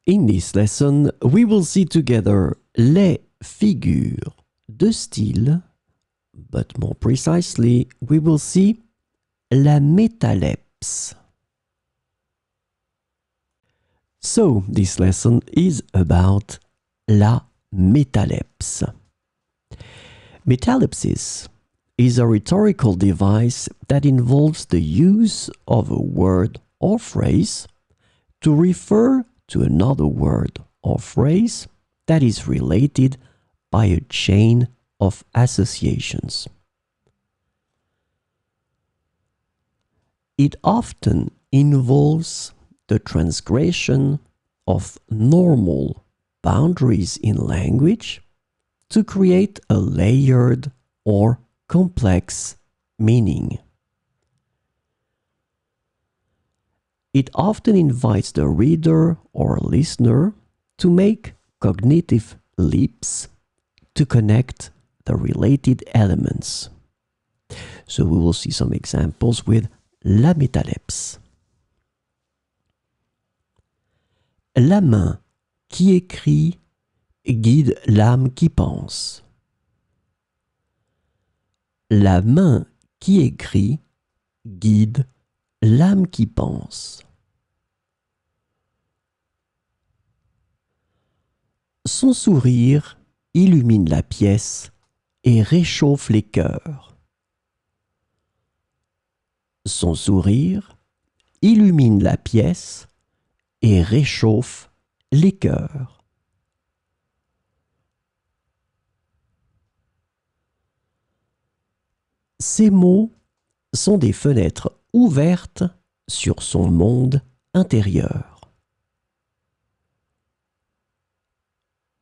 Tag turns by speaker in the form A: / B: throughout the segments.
A: In this lesson, we will see together les figures de style, but more precisely, we will see la métalepse. So, this lesson is about la métalepse. Metalepsis is a rhetorical device that involves the use of a word or phrase to refer to another word or phrase that is related by a chain of associations. It often involves the transgression of normal boundaries in language to create a layered or complex meaning. It often invites the reader or listener to make cognitive leaps to connect the related elements. So we will see some examples with la métalepse. La main qui écrit guide l'âme qui pense. La main qui écrit guide l'âme qui pense. Son sourire illumine la pièce et réchauffe les cœurs. Son sourire illumine la pièce et réchauffe les cœurs. Ces mots sont des fenêtres ouvertes sur son monde intérieur.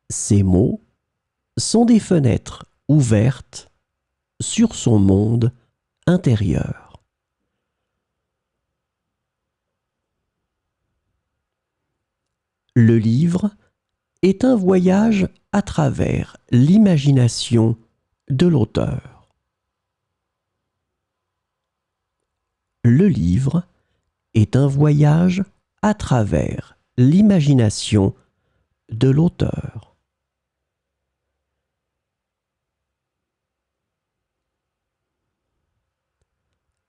A: Ces mots sont des fenêtres ouvertes sur son monde intérieur. Le livre est un voyage à travers l'imagination de l'auteur. Le livre est un voyage à travers l'imagination de l'auteur.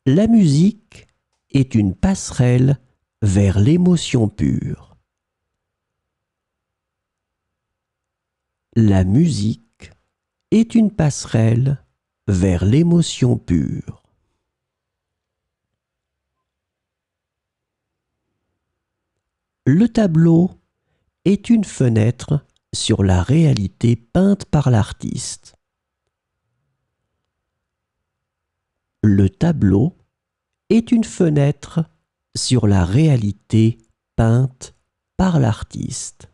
A: La musique est une passerelle vers l'émotion pure. La musique est une passerelle vers l'émotion pure. Le tableau est une fenêtre sur la réalité peinte par l'artiste. Le tableau est une fenêtre sur la réalité peinte par l'artiste.